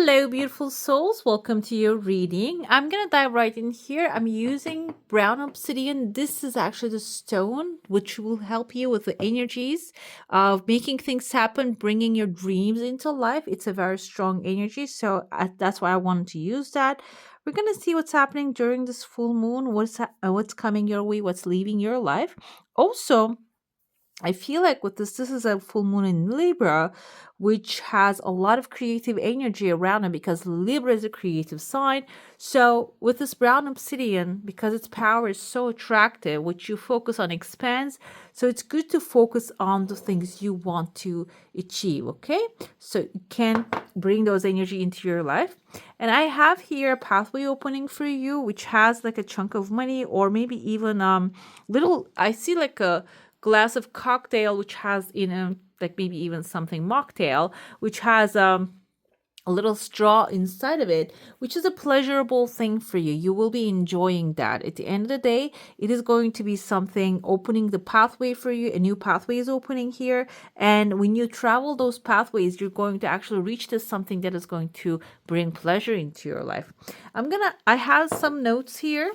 Hello, beautiful souls. Welcome to your reading. I'm going to dive right in here. I'm using brown obsidian. This is actually the stone which will help you with the energies of making things happen, bringing your dreams into life. It's a very strong energy. So that's why I wanted to use that. We're going to see what's happening during this full moon, what's coming your way, what's leaving your life. Also, I feel like with this is a full moon in Libra, which has a lot of creative energy around it because Libra is a creative sign. So with this brown obsidian, because its power is so attractive, which you focus on expands. So it's good to focus on the things you want to achieve, okay? So you can bring those energy into your life. And I have here a pathway opening for you, which has like a chunk of money or maybe even I see like a glass of cocktail which has like maybe even something mocktail which has a little straw inside of it, which is a pleasurable thing for you. You will be enjoying that. At the end of the day, it is going to be something opening the pathway for you. A new pathway is opening here, and when you travel those pathways, you're going to actually reach to something that is going to bring pleasure into your life. I have some notes here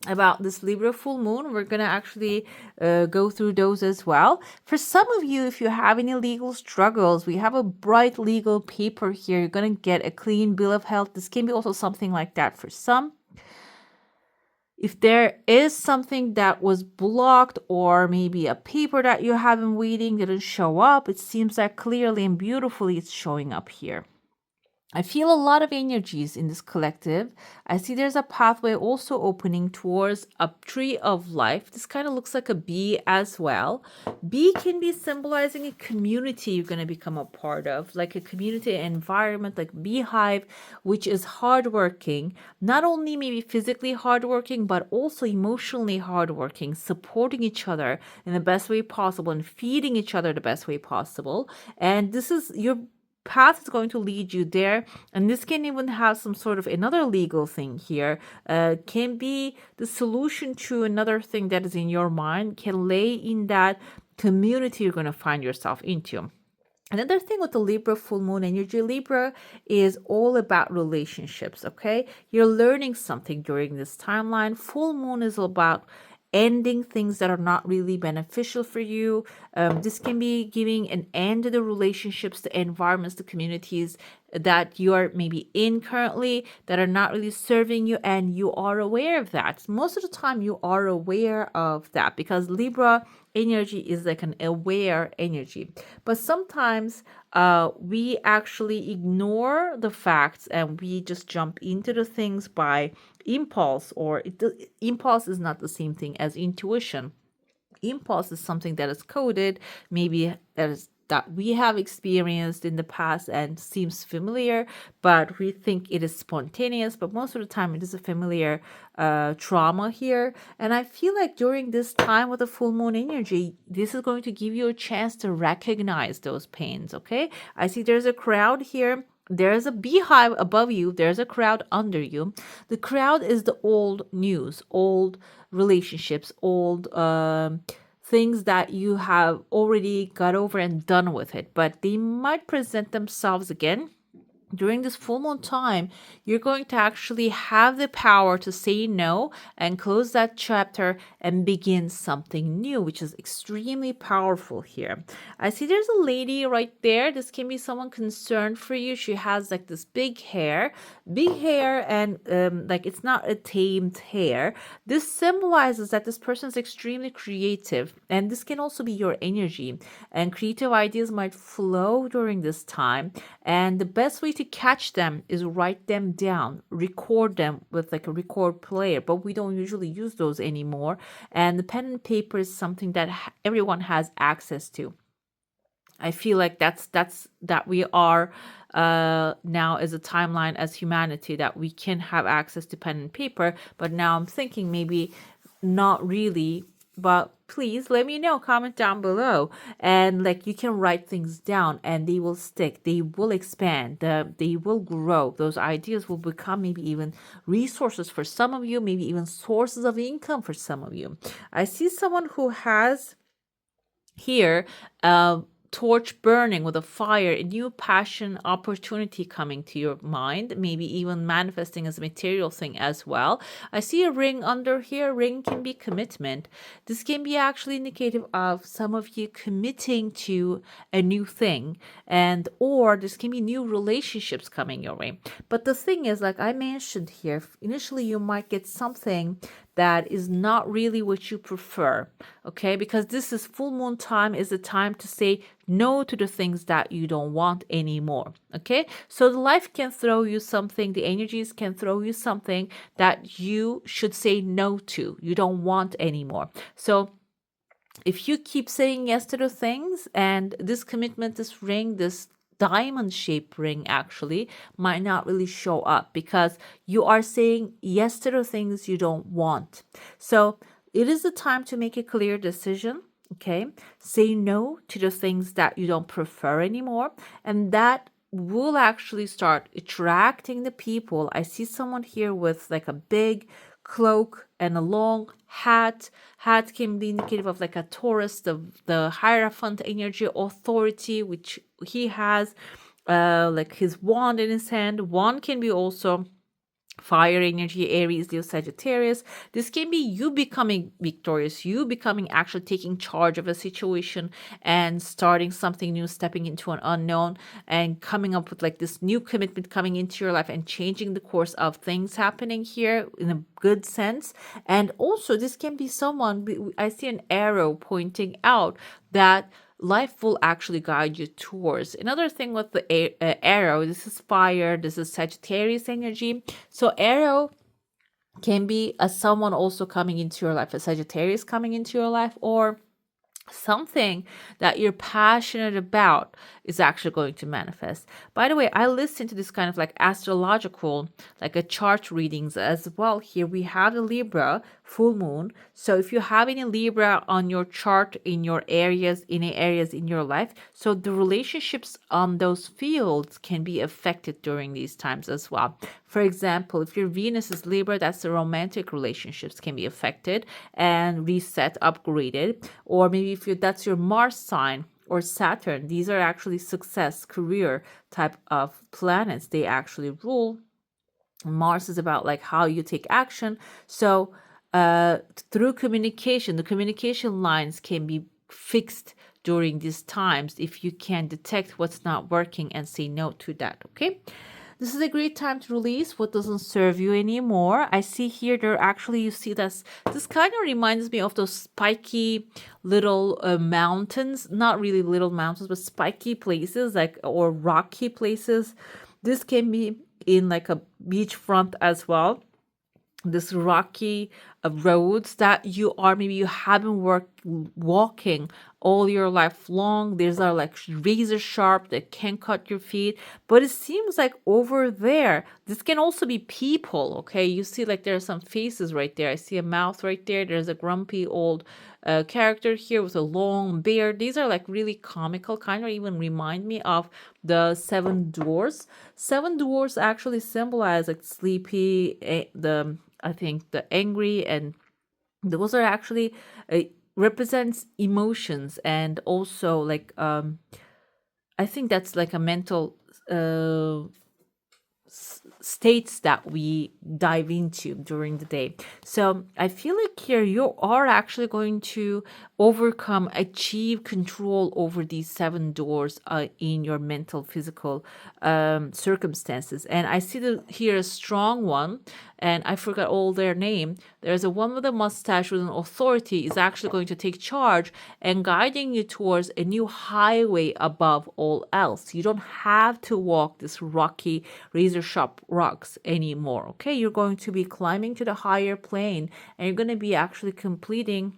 about this Libra full moon. We're going to actually go through those as well. For some of you, if you have any legal struggles, we have a bright legal paper here. You're going to get a clean bill of health. This can be also something like that for some. If there is something that was blocked or maybe a paper that you have been waiting didn't show up, it seems that clearly and beautifully it's showing up here. I feel a lot of energies in this collective. I see there's a pathway also opening towards a tree of life. This kind of looks like a bee as well. Bee can be symbolizing a community you're going to become a part of, like a community environment, like beehive, which is hardworking, not only maybe physically hardworking, but also emotionally hardworking, supporting each other in the best way possible and feeding each other the best way possible. And this is your path is going to lead you there, and this can even have some sort of another legal thing here, can be the solution to another thing that is in your mind, can lay in that community you're going to find yourself into. Another thing with the Libra full moon energy, Libra is all about relationships, okay? You're learning something during this timeline. Full moon is about ending things that are not really beneficial for you. This can be giving an end to the relationships, the environments, the communities that you are maybe in currently that are not really serving you, and you are aware of that. Most of the time you are aware of that because Libra energy is like an aware energy. But sometimes we actually ignore the facts and we just jump into the things by impulse, or impulse is not the same thing as intuition. Impulse is something that is coded, maybe that we have experienced in the past and seems familiar, but we think it is spontaneous, but most of the time it is a familiar trauma here. And I feel like during this time with the full moon energy, this is going to give you a chance to recognize those pains, okay? I see there's a crowd here. There's a beehive above you. There's a crowd under you. The crowd is the old news, old relationships, old things that you have already got over and done with it. But they might present themselves again. During this full moon time, you're going to actually have the power to say no and close that chapter and begin something new, which is extremely powerful here. I see there's a lady right there. This can be someone concerned for you. She has like this big hair, and like it's not a tamed hair. This symbolizes that this person is extremely creative, and this can also be your energy, and creative ideas might flow during this time. And the best way to catch them is write them down, record them with like a record player, but we don't usually use those anymore. And the pen and paper is something that everyone has access to. I feel like that we are now as a timeline as humanity that we can have access to pen and paper, but now I'm thinking maybe not really. But please let me know, comment down below, and like you can write things down and they will stick, they will expand, they will grow. Those ideas will become maybe even resources for some of you, maybe even sources of income for some of you. I see someone who has here torch burning with a fire, a new passion opportunity coming to your mind, maybe even manifesting as a material thing as well. I see a ring under here. Ring can be commitment. This can be actually indicative of some of you committing to a new thing, and or this can be new relationships coming your way. But the thing is, like I mentioned here, initially you might get something that is not really what you prefer, okay? Because this is full moon time, is the time to say no to the things that you don't want anymore, okay? So the life can throw you something, the energies can throw you something that you should say no to, you don't want anymore. So if you keep saying yes to the things, and this commitment, this ring, this diamond shaped ring actually might not really show up because you are saying yes to the things you don't want. So it is the time to make a clear decision. Okay, say no to the things that you don't prefer anymore, and that will actually start attracting the people. I see someone here with like a big cloak and a long hat. Hat can be indicative of like a Taurus, the Hierophant energy, authority, which he has, like his wand in his hand. Wand can be also fire energy, Aries, Leo, Sagittarius. This can be you becoming victorious, you becoming actually taking charge of a situation and starting something new, stepping into an unknown and coming up with like this new commitment coming into your life and changing the course of things happening here in a good sense. And also this can be someone, I see an arrow pointing out that life will actually guide you towards. Another thing with the arrow, this is fire, this is Sagittarius energy. So arrow can be a someone also coming into your life, a Sagittarius coming into your life, or something that you're passionate about is actually going to manifest. By the way, I listen to this kind of like astrological, like a chart readings as well. Here we have the Libra full moon. So if you have any Libra on your chart in your areas, in areas in your life, so the relationships on those fields can be affected during these times as well. For example, if your Venus is Libra, that's the romantic relationships can be affected and reset, upgraded. Or maybe if that's your Mars sign or Saturn, these are actually success, career type of planets. They actually rule. Mars is about like how you take action. So through communication, the communication lines can be fixed during these times if you can detect what's not working and say no to that. Okay. This is a great time to release what doesn't serve you anymore. I see here there actually, you see this kind of reminds me of those spiky little mountains, not really little mountains, but spiky places like, or rocky places. This can be in like a beachfront as well. This rocky roads that maybe you haven't walking all your life long. These are like razor sharp that can cut your feet. But it seems like over there, this can also be people. Okay, you see like there are some faces right there. I see a mouth right there. There's a grumpy old character here with a long beard. These are like really comical, kind of even remind me of the seven dwarfs. Seven dwarfs actually symbolize like sleepy, I think the angry, and those are actually represents emotions, and also like I think that's like a mental states that we dive into during the day. So I feel like here you are actually going to overcome, achieve control over these seven doors in your mental, physical circumstances. And I see here a strong one, and I forgot all their name. There's a one with a mustache with an authority is actually going to take charge and guiding you towards a new highway above all else. You don't have to walk this rocky, razor sharp rocks anymore. Okay, you're going to be climbing to the higher plane, and you're going to be actually completing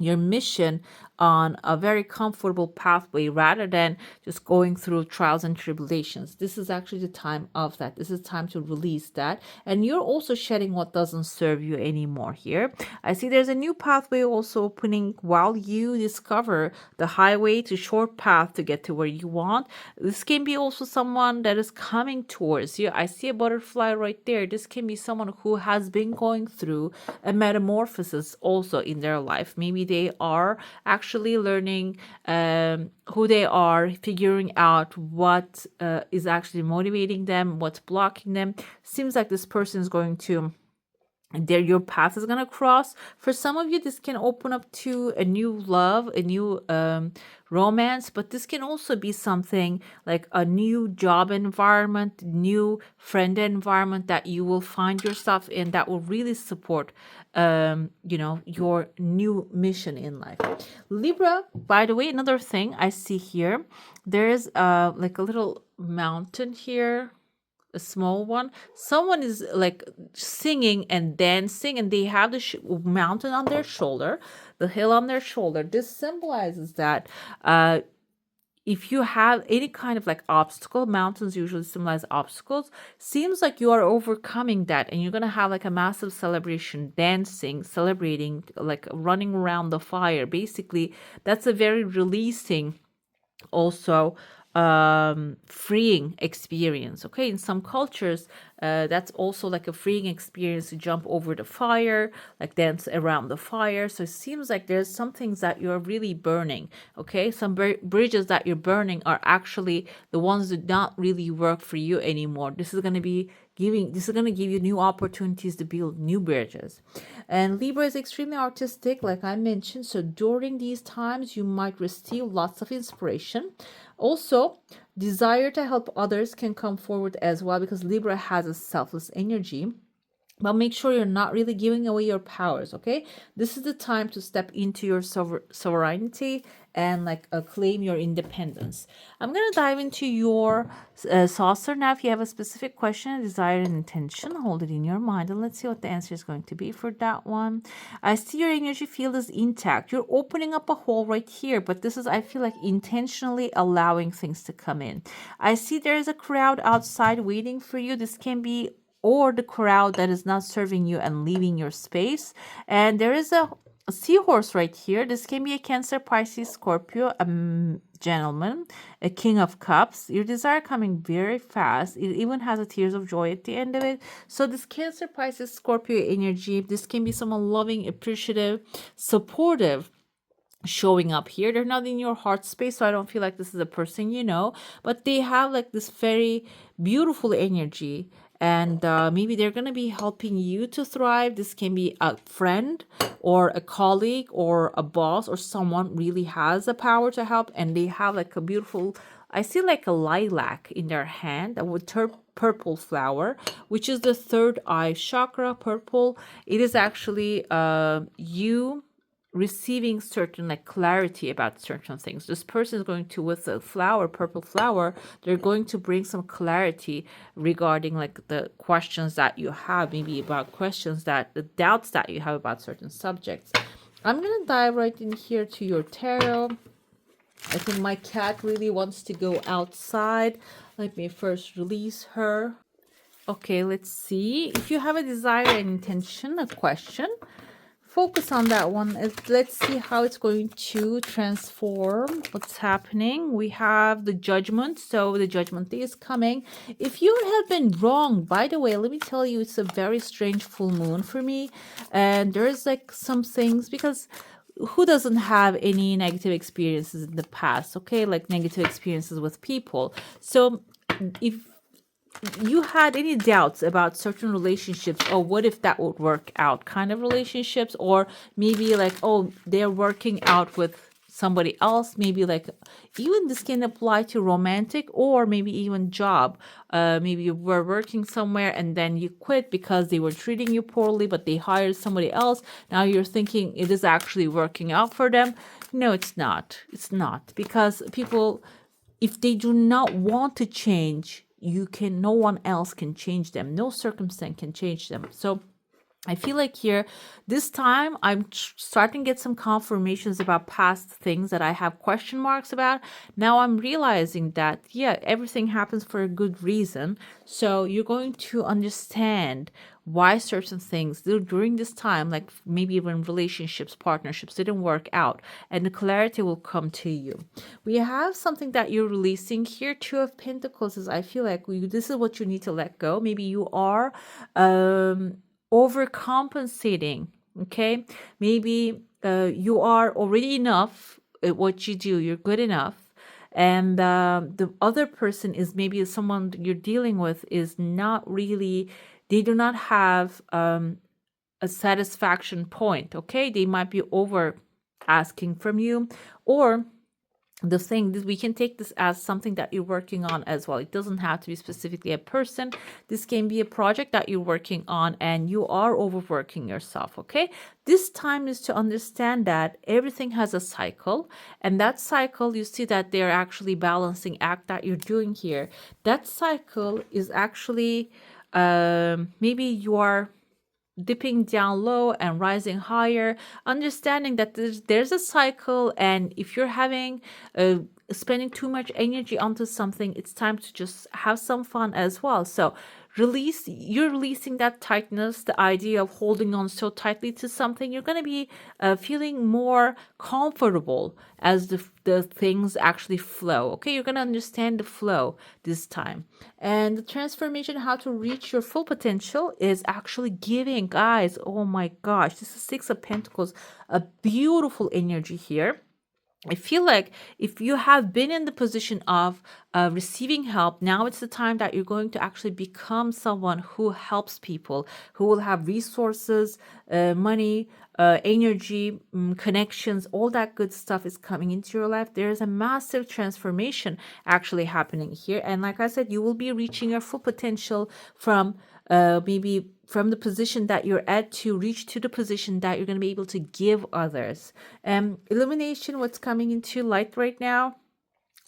your mission on a very comfortable pathway rather than just going through trials and tribulations. This is actually the time of that. This is time to release that. And you're also shedding what doesn't serve you anymore here. I see there's a new pathway also opening while you discover the highway to short path to get to where you want. This can be also someone that is coming towards you. I see a butterfly right there. This can be someone who has been going through a metamorphosis also in their life. Maybe they are actually learning who they are, figuring out what is actually motivating them, what's blocking them. Seems like this person is going to there your path is going to cross. For some of you, this can open up to a new love, a new romance, but this can also be something like a new job environment, new friend environment that you will find yourself in that will really support your new mission in life. Libra, by the way, another thing I see here, there's like a little mountain here, a small one. Someone is like singing and dancing, and they have the mountain on their shoulder, the hill on their shoulder. This symbolizes that if you have any kind of like obstacle, mountains usually symbolize obstacles, seems like you are overcoming that, and you're going to have like a massive celebration, dancing, celebrating, like running around the fire. Basically, that's a very releasing, also freeing experience. Okay, in some cultures that's also like a freeing experience to jump over the fire, like dance around the fire. So it seems like there's some things that you're really burning. Okay, some bridges that you're burning are actually the ones that don't really work for you anymore. This is going to give you new opportunities to build new bridges. And Libra is extremely artistic, like I mentioned. So during these times, you might receive lots of inspiration. Also, desire to help others can come forward as well, because Libra has a selfless energy. But make sure you're not really giving away your powers, okay? This is the time to step into your sovereignty and like claim your independence. I'm going to dive into your saucer now. If you have a specific question, a desire, and intention, hold it in your mind, and let's see what the answer is going to be for that one. I see your energy field is intact. You're opening up a hole right here, but this is, I feel like, intentionally allowing things to come in. I see there is a crowd outside waiting for you. This can be or the crowd that is not serving you and leaving your space. And there is a seahorse right here. This can be a Cancer, Pisces, Scorpio, a gentleman, a King of Cups. Your desire coming very fast. It even has a tears of joy at the end of it. So this Cancer, Pisces, Scorpio energy, this can be someone loving, appreciative, supportive, showing up here. They're not in your heart space, so I don't feel like this is a person you know, but they have like this very beautiful energy, and maybe they're going to be helping you to thrive. This can be a friend or a colleague or a boss, or someone really has the power to help, and they have like a beautiful, I see like a lilac in their hand with purple flower, which is the third eye chakra. Purple, it is actually you receiving certain like clarity about certain things. This person is going to, with the flower, purple flower, they're going to bring some clarity regarding like the questions that you have, maybe about questions that the doubts that you have about certain subjects. I'm gonna dive right in here to your tarot. I think my cat really wants to go outside. Let me first release her. Okay, let's see. If you have a desire, an intention, a question, focus on that one. Let's see how it's going to transform what's happening. We have the judgment. So the judgment day is coming. If you have been wrong, by the way, let me tell you, it's a very strange full moon for me. And there's like some things, because who doesn't have any negative experiences in the past? Okay, like negative experiences with people. So if you had any doubts about certain relationships, or what if that would work out kind of relationships, or maybe like, oh, they're working out with somebody else, maybe like, even this can apply to romantic, or maybe even job. Maybe you were working somewhere and then you quit because they were treating you poorly, but they hired somebody else. Now you're thinking it is actually working out for them. No, it's not. It's not, because people, if they do not want to change, no one else can change them. No circumstance can change them. So I feel like here, this time, I'm starting to get some confirmations about past things that I have question marks about. Now I'm realizing that, yeah, everything happens for a good reason. So you're going to understand why certain things during this time, like maybe even relationships, partnerships, didn't work out, and the clarity will come to you. We have something that you're releasing here. Two of Pentacles is, I feel like this is what you need to let go. Maybe you are overcompensating Okay, maybe you are already enough at what you do, you're good enough, and the other person is maybe someone you're dealing with is not really, they do not have a satisfaction point. Okay, they might be over asking from you, or the thing that we can take this as something that you're working on as well. It doesn't have to be specifically a person. This can be a project that you're working on and you are overworking yourself. Okay, this time is to understand that everything has a cycle, and that cycle, you see that they're actually balancing act that you're doing here. That cycle is actually maybe you are dipping down low and rising higher, understanding that there's a cycle, and if you're having spending too much energy onto something, it's time to just have some fun as well. So you're releasing that tightness, the idea of holding on so tightly to something. You're going to be feeling more comfortable as the things actually flow. Okay, you're going to understand the flow this time. And the transformation, how to reach your full potential, is actually giving. Guys, oh my gosh, this is Six of Pentacles, a beautiful energy here. I feel like if you have been in the position of receiving help, now it's the time that you're going to actually become someone who helps people, who will have resources, money, energy, connections, all that good stuff is coming into your life. There is a massive transformation actually happening here. And like I said, you will be reaching your full potential from maybe from the position that you're at to reach to the position that you're going to be able to give others. Illumination, what's coming into light right now?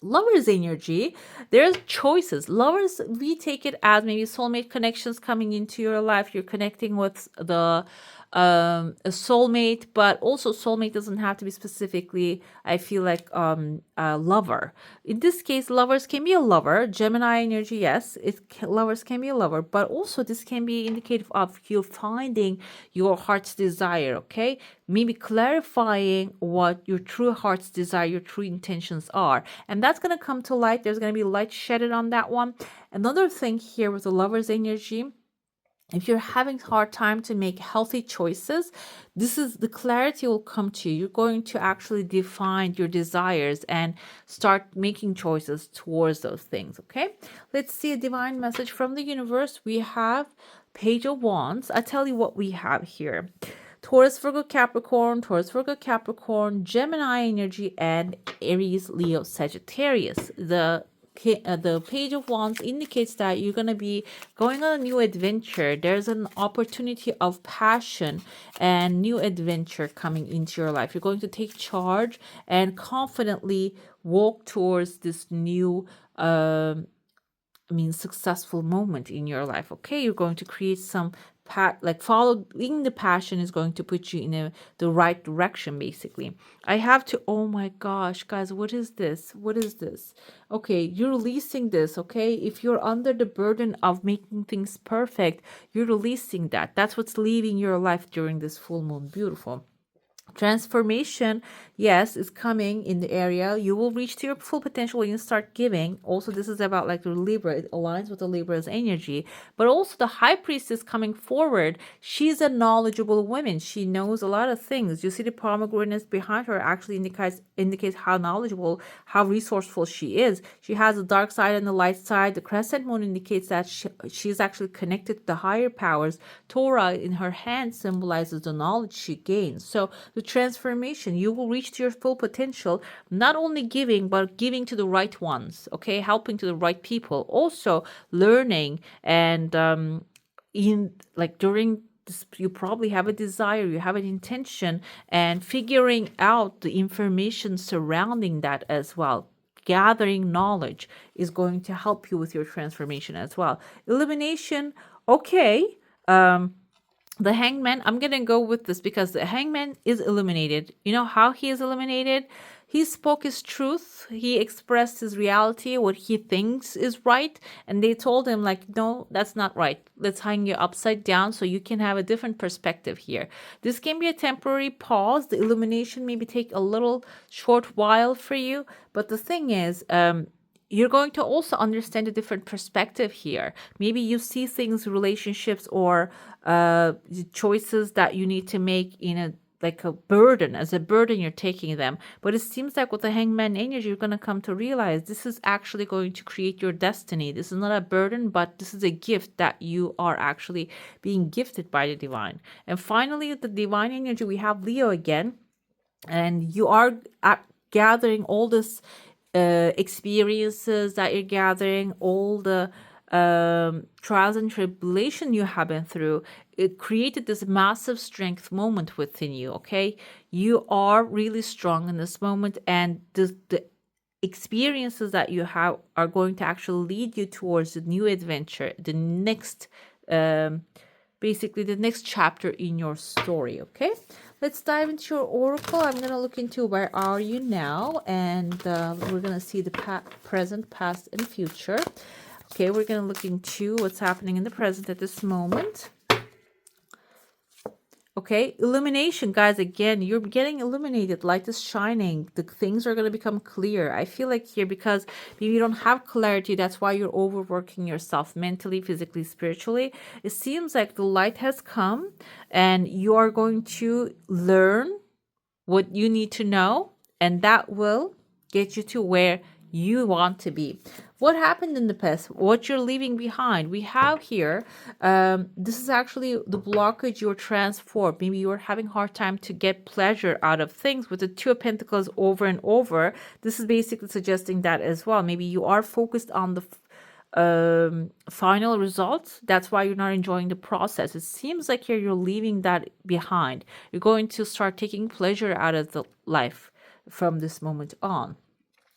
Lovers energy. There's choices. Lovers, we take it as maybe soulmate connections coming into your life. You're connecting with the a soulmate, but also soulmate doesn't have to be specifically, I feel like, a lover. In this case, lovers can be a lover. Gemini energy, yes, lovers can be a lover, but also this can be indicative of you finding your heart's desire. Okay, maybe clarifying what your true heart's desire, your true intentions are, and that's going to come to light. There's going to be light shedded on that one. Another thing here with the lovers energy, if you're having hard time to make healthy choices, this is the clarity will come to you. You're going to actually define your desires and start making choices towards those things. Okay, let's see a divine message from the universe. We have Page of Wands. I tell you what we have here: Taurus, Virgo, Capricorn, Taurus, Virgo, Capricorn, Gemini energy, and Aries, Leo, Sagittarius. The Page of Wands indicates that you're going to be going on a new adventure. There's an opportunity of passion and new adventure coming into your life. You're going to take charge and confidently walk towards this new successful moment in your life. Okay, you're going to create some following the passion is going to put you in the right direction. Basically, I have to, oh my gosh, guys, what is this? What is this? Okay, you're releasing this. Okay, if you're under the burden of making things perfect, you're releasing that. That's what's leaving your life during this full moon. Beautiful. Transformation, yes, is coming in the area. You will reach to your full potential when you start giving. Also, this is about like the Libra. It aligns with the Libra's energy. But also the High Priestess coming forward. She's a knowledgeable woman. She knows a lot of things. You see the pomegranates behind her actually indicates how knowledgeable, how resourceful she is. She has a dark side and the light side. The crescent moon indicates that she's actually connected to the higher powers. Torah in her hand symbolizes the knowledge she gains. So the transformation, you will reach to your full potential, not only giving, but giving to the right ones. Okay, helping to the right people. Also learning and during this, you probably have a desire, you have an intention, and figuring out the information surrounding that as well. Gathering knowledge is going to help you with your transformation as well. Illumination, okay. The Hangman, I'm going to go with this because the Hangman is illuminated. You know how he is illuminated? He spoke his truth. He expressed his reality, what he thinks is right. And they told him, like, no, that's not right. Let's hang you upside down so you can have a different perspective here. This can be a temporary pause. The illumination maybe take a little short while for you. But the thing is, you're going to also understand a different perspective here. Maybe you see things, relationships, or the choices that you need to make in a like a burden, as a burden you're taking them. But it seems like with the hangman energy, you're going to come to realize this is actually going to create your destiny. This is not a burden, but this is a gift that you are actually being gifted by the divine. And finally, the divine energy, we have Leo again, and you are gathering all this experiences that you're gathering, all the trials and tribulation you have been through. It created this massive strength moment within you. Okay, you are really strong in this moment, and the experiences that you have are going to actually lead you towards the new adventure, the next basically the next chapter in your story. Okay, let's dive into your oracle. I'm going to look into where are you now, and we're going to see the present, past, and future. Okay, we're going to look into what's happening in the present at this moment. Okay, illumination, guys. Again, you're getting illuminated. Light is shining. The things are going to become clear. I feel like here, because maybe you don't have clarity, that's why you're overworking yourself mentally, physically, spiritually. It seems like the light has come and you are going to learn what you need to know, and that will get you to where you want to be. What happened in the past, what you're leaving behind. We have here, this is actually the blockage you're transformed. Maybe you're having a hard time to get pleasure out of things with the Two of Pentacles over and over. This is basically suggesting that as well. Maybe you are focused on the final results. That's why you're not enjoying the process. It seems like here you're leaving that behind. You're going to start taking pleasure out of the life from this moment on.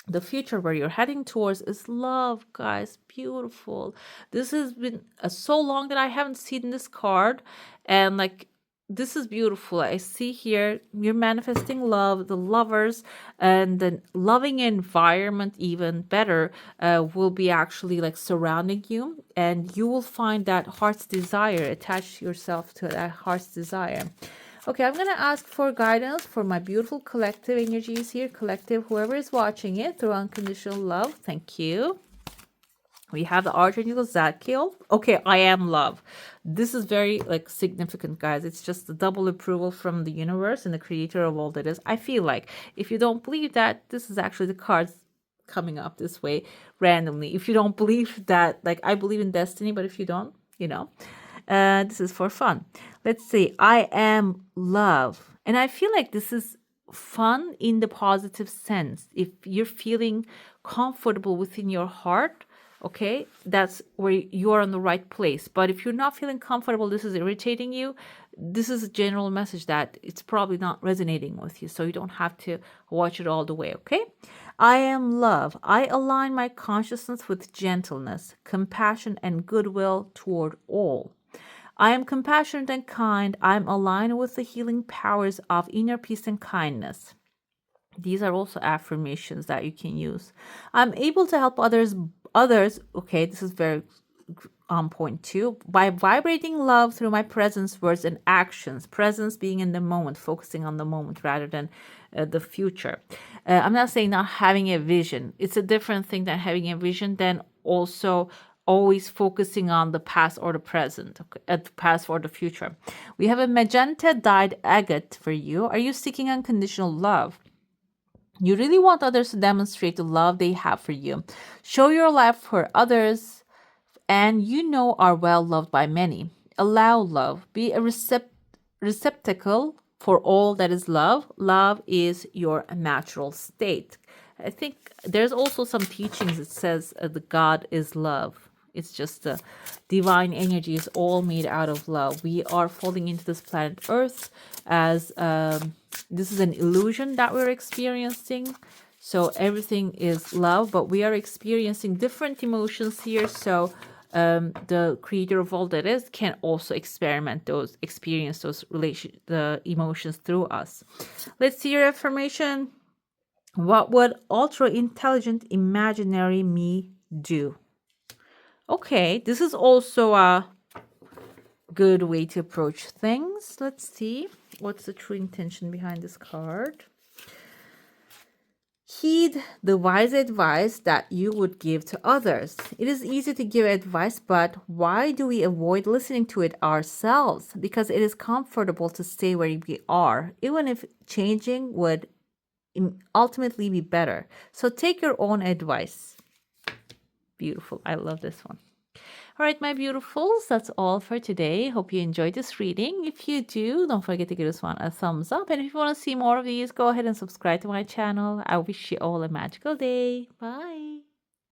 The future where you're heading towards is love, guys. Beautiful. This has been so long that I haven't seen this card, and like, this is beautiful. I see here you're manifesting love, the lovers, and the loving environment, even better, will be actually like surrounding you, and you will find that heart's desire. Attach yourself to that heart's desire. Okay, I'm going to ask for guidance for my beautiful collective energies here. Collective, whoever is watching it, through unconditional love. Thank you. We have the Archangel Zadkiel. Okay, I am love. This is very like significant, guys. It's just a double approval from the universe and the creator of all that is. I feel like if you don't believe that, this is actually the cards coming up this way randomly. If you don't believe that, like, I believe in destiny, but if you don't, you know. This is for fun. Let's see. I am love. And I feel like this is fun in the positive sense. If you're feeling comfortable within your heart, okay, that's where you are in the right place. But if you're not feeling comfortable, this is irritating you, this is a general message that it's probably not resonating with you. So you don't have to watch it all the way, okay? I am love. I align my consciousness with gentleness, compassion, and goodwill toward all. I am compassionate and kind. I am aligned with the healing powers of inner peace and kindness. These are also affirmations that you can use. I'm able to help others. Okay, this is very on point too. By vibrating love through my presence, words, and actions. Presence being in the moment, focusing on the moment rather than the future. I'm not saying not having a vision. It's a different thing than having a vision, then also always focusing on the past or the present, the past or the future. We have a magenta dyed agate for you. Are you seeking unconditional love? You really want others to demonstrate the love they have for you. Show your love for others, and you know are well loved by many. Allow love. Be a receptacle for all that is love. Love is your natural state. I think there's also some teachings that says the God is love. It's just the divine energy is all made out of love. We are falling into this planet Earth as this is an illusion that we're experiencing. So everything is love, but we are experiencing different emotions here. So the creator of all that is can also experience those the emotions through us. Let's see your affirmation. What would ultra intelligent imaginary me do? Okay, this is also a good way to approach things. Let's see. What's the true intention behind this card? Heed the wise advice that you would give to others. It is easy to give advice, but why do we avoid listening to it ourselves? Because it is comfortable to stay where we are, even if changing would ultimately be better. So take your own advice. Beautiful. I love this one. All right, my beautifuls, that's all for today. Hope you enjoyed this reading. If you do, don't forget to give this one a thumbs up. And if you want to see more of these, go ahead and subscribe to my channel. I wish you all a magical day. Bye.